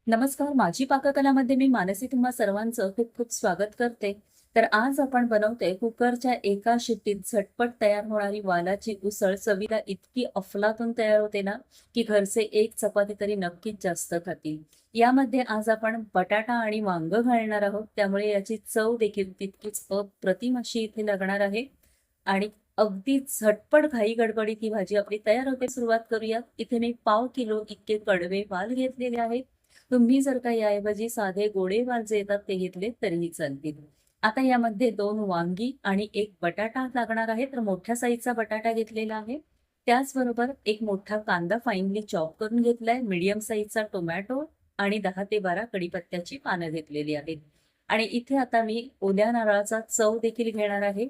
नमस्कार, माझी पाककलामध्ये मी मानसी तुम्हा सर्वांचं खूप खूप स्वागत करते. तर आज आपण बनवते कुकरच्या एका शिट्टीत झटपट तयार होणारी वालाची उसळ. चवीला इतकी अफलातून तयार होते ना, की घरचे एक चपाती तरी नक्कीच जास्त खातील. यामध्ये आज आपण बटाटा आणि वांग घालणार आहोत, त्यामुळे याची चव देखील तितकीच अप्रतिम अशी इथे लागणार आहे. आणि अगदी झटपट घाई गडबडीत ही भाजी आपली तयार होते. सुरुवात करूयात. इथे मी 1/2 किलो इतके कडवे वाल घेतलेले आहेत. तुम्ही जर का याऐवजी साधे गोडे वाल जे येतात ते घेतले तरीही चालतील. आता यामध्ये 2 वांगी आणि 1 बटाटा लागणार आहे. तर मोठ्या साईजचा बटाटा घेतलेला आहे. त्याचबरोबर एक मोठा कांदा फाईनली चॉप करून घेतलाय. मीडियम साईजचा टोमॅटो आणि 10 ते 12 कढीपत्त्याची पानं घेतलेली आहेत. आणि इथे आता मी ओल्या नारळाचा चव देखील घेणार आहे.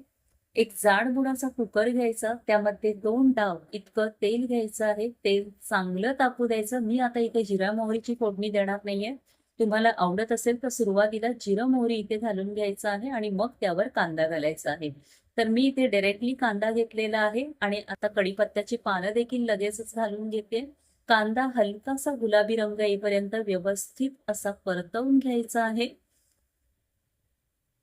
एक जाड बुडाचा कुकर घ्यायचा, त्यामध्ये 2 डाव इतकं तेल घ्यायचं आहे. तेल चांगलं तापू द्यायचं. मी आता इथे जिरा मोहरीची फोडणी देणार नाहीये. तुम्हाला आवडत असेल तर सुरुवातीला जिरं मोहरी इथे घालून घ्यायचं आहे आणि मग त्यावर कांदा घालायचा आहे. तर मी इथे डायरेक्टली कांदा घेतलेला आहे आणि आता कढीपत्त्याची पानं देखील लगेचच घालून घेते. कांदा हलकासा गुलाबी रंग येईपर्यंत व्यवस्थित असा परतवून घ्यायचा आहे.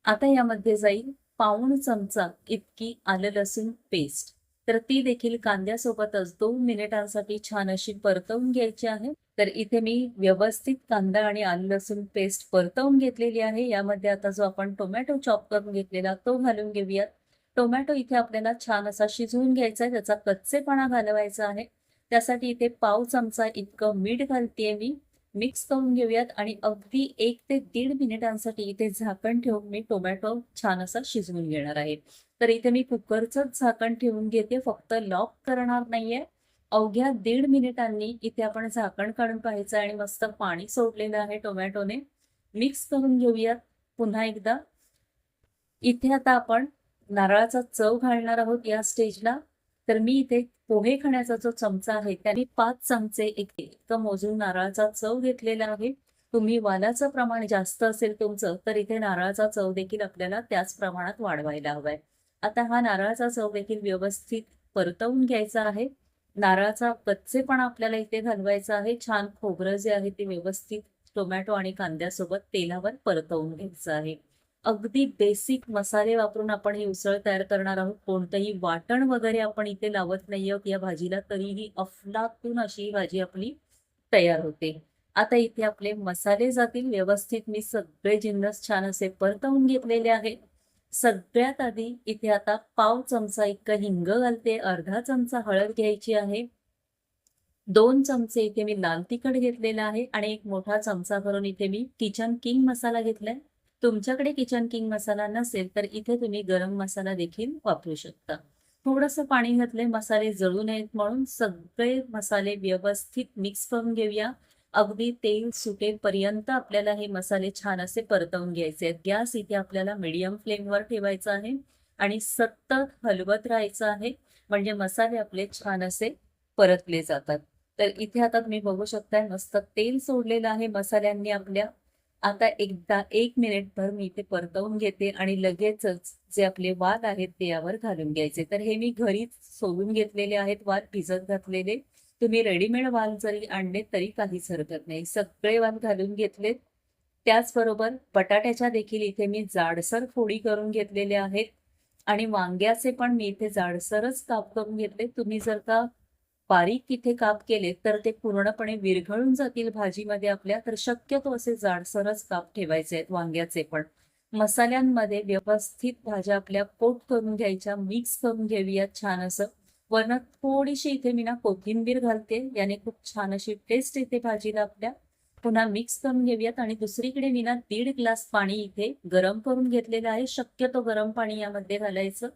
आता यामध्ये जाईल पाऊण चमचा इतकी आलं लसूण पेस्ट. तर ती देखील कांद्यासोबतच 2 मिनिटांसाठी छान अशी परतवून घ्यायची आहे. तर इथे मी व्यवस्थित कांदा आणि आलं लसूण पेस्ट परतवून घेतलेली आहे. यामध्ये आता जो आपण टोमॅटो चॉप करून घेतलेला तो घालून घेऊयात. टोमॅटो इथे आपल्याला छान असा शिजवून घ्यायचा आहे, त्याचा कच्चेपणा घालवायचा आहे. त्यासाठी इथे पाव चमचा इतकं मीठ घालतेय मी. मिक्स करून घेऊयात आणि अगदी 1 ते 1.5 मिनिटांसाठी इथे झाकण ठेवून मी टोमॅटो छान असा शिजवून घेणार आहे. तर इथे मी कुकरचं झाकण ठेवून घेते, फक्त लॉक करणार नाहीये. अवघ्या 1.5 मिनिटांनी इथे आपण झाकण काढून पाहायचं आणि मस्त पाणी सोडलेलं आहे टोमॅटोने. मिक्स करून घेऊयात पुन्हा एकदा. इथे आता आपण नारळाचा चव घालणार आहोत या स्टेजला. तर मी इथे पोहे खाण्याचा जो चमचा आहे त्याने 5 चमचे इतकं मोजून नारळाचा चव घेतलेला आहे. तुम्ही वालाचं प्रमाण जास्त असेल तुमचं तर इथे नारळाचा चव देखील आपल्याला त्याच प्रमाणात वाढवायला हवाय. आता हा नारळाचा चव देखील व्यवस्थित परतवून घ्यायचा आहे. नारळाचा कच्चेपणा आपल्याला इथे घालवायचा आहे. छान खोबरं जे आहे ते व्यवस्थित टोमॅटो आणि कांद्यासोबत तेलावर परतवून घ्यायचं आहे. अगदी बेसिक मसाले वापरून आपण ही उसळ तयार करणार आहोत. कोणतंही वाटण वगैरे आपण इथे लावत नाही आहोत या भाजीला, तरीही अफलातून अशी ही भाजी आपली तयार होते. आता इथे आपले मसाले जातील व्यवस्थित. मी सगळे जिन्नस छान असे परतवून घेतलेले आहेत. सगळ्यात आधी इथे आता पाव चमचा इतकं हिंग घालते, अर्धा चमचा हळद घ्यायची आहे. 2 चमचे इथे मी लाल तिखट घेतलेलं आहे आणि एक मोठा चमचा भरून इथे मी किचन किंग मसाला घेतलाय. तुमच्याकडे किचन किंग मसाला नसेल तर इथे तुम्ही गरम मसाला देखील वापरू शकता. थोडंसं पाणी घातलंय मसाले जळू नयेत म्हणून. सगळे मसाले व्यवस्थित मिक्स करून घेऊया. अगदी तेल सुटेपर्यंत आपल्याला हे मसाले छान असे परतवून घ्यायचे आहेत. गॅस इथे आपल्याला मीडियम फ्लेमवर ठेवायचा आहे आणि सतत हलवत राहायचं आहे, म्हणजे मसाले आपले छान असे परतले जातात. तर इथे आता तुम्ही बघू शकताय मस्त तेल सोडलेलं आहे मसाल्यांनी आपल्या. आता एकदा 1 मिनिटभर मी इथे परतवून घेते आणि लगेचच जे आपले वाल आहेत ते यावर घालून घ्यायचे. तर हे मी घरीच सोलून घेतलेले आहेत वाल, भिजत घातलेले. तुम्ही रेडीमेड वाल जरी आणले तरी काहीच हरकत नाही. सगळे वाल घालून घेतलेत. त्याचबरोबर बटाट्याच्या देखील इथे मी जाडसर फोडी करून घेतलेल्या आहेत आणि वांग्याचे पण मी इथे जाडसरच काप करून घेतले. तुम्ही जर का बारीक तिथे काप केले तर ते पूर्णपणे विरघळून जातील भाजीमध्ये आपल्या. तर शक्यतो असे जाडसरच काप ठेवायचे आहेत वांग्याचे पण. मसाल्यांमध्ये व्यवस्थित भाज्या आपल्या कोट करून घ्यायच्या, मिक्स करून घेऊयात छान असं. वरनं थोडीशी इथे मी ना कोथिंबीर घालते, याने खूप छान अशी टेस्ट येते भाजीला आपल्या. पुन्हा मिक्स करून घेऊयात आणि दुसरीकडे मी ना 1.5 ग्लास पाणी इथे गरम करून घेतलेलं आहे. शक्यतो गरम पाणी यामध्ये घालायचं.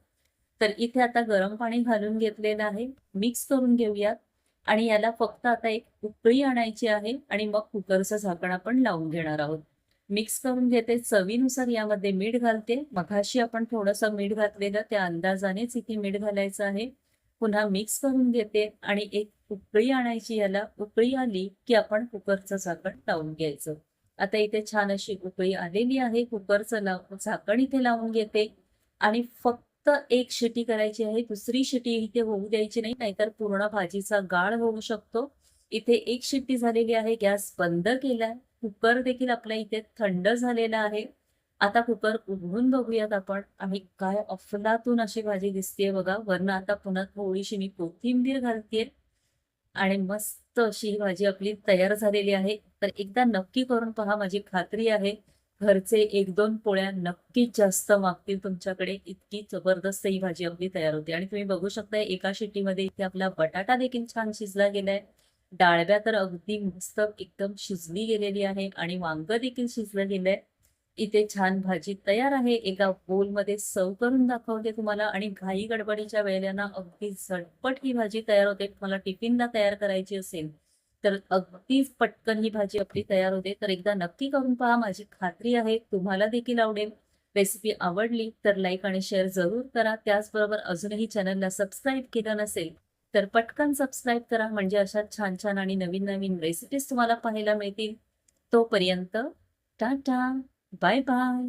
तर इथे आता गरम पाणी घालून घेतलेलं आहे. मिक्स करून घेऊयात आणि याला फक्त आता एक उकळी आणायची आहे आणि मग कुकरचं झाकण आपण लावून घेणार आहोत. मिक्स करून घेते. चवीनुसार यामध्ये मीठ घालते. मघाशी आपण थोडंसं मीठ घातलेलं त्या अंदाजानेच इथे मीठ घालायचं आहे. पुन्हा मिक्स करून घेते आणि एक उकळी आणायची याला. उकळी आली की आपण कुकरचं झाकण लावून घ्यायचं. आता इथे छान अशी उकळी आलेली आहे. कुकरचं झाकण इथे लावून घेते आणि फक्त एक शिटी करायची आहे. दुसरी शिटी इथे होऊ द्यायची नाही, नाहीतर पूर्ण भाजीचा गाळ होऊ शकतो. इथे एक शिट्टी झालेली आहे. गॅस बंद केलाय. कुकर देखील आपल्या इथे थंड झालेला आहे. आता कुकर उघडून बघूयात आपण आणि काय अफलातून अशी भाजी दिसतेय बघा. वरनं आता पुन्हा थोडीशी मी कोथिंबीर घालतेय आणि मस्त अशी ही भाजी आपली तयार झालेली आहे. तर एकदा नक्की करून पहा. माझी खात्री आहे घरचे 1-2 पोळ्या नक्कीच जास्त मागतील तुमच्याकडे. इतकी जबरदस्त ही भाजी आपली तयार होते आणि तुम्ही बघू शकता एका शिट्टीमध्ये इथे आपला बटाटा देखील छान शिजला गेलाय. डाळव्या तर अगदी मस्त एकदम शिजली गेलेली आहे आणि वांगं देखील शिजलं गेलंय. इथे छान भाजी तयार आहे. एका बोलमध्ये सर्व्ह करून दाखवते तुम्हाला आणि घाई गडबडीच्या वेळेला ना अगदी झटपट ही भाजी तयार होते. तुम्हाला टिफिनला तयार करायची असेल तर अगदीच पटकन ही भाजी आपली तयार होते. तर एकदा नक्की करून पहा. माझी खात्री आहे तुम्हाला देखील आवडेल. रेसिपी आवडली तर लाईक आणि शेअर जरूर करा. त्याचबरोबर अजूनही चॅनलला सबस्क्राईब केलं नसेल तर पटकन सबस्क्राईब करा. म्हणजे अशा छान छान आणि नवीन नवीन रेसिपीज तुम्हाला पाहायला मिळतील. तोपर्यंत टाटा, बाय बाय.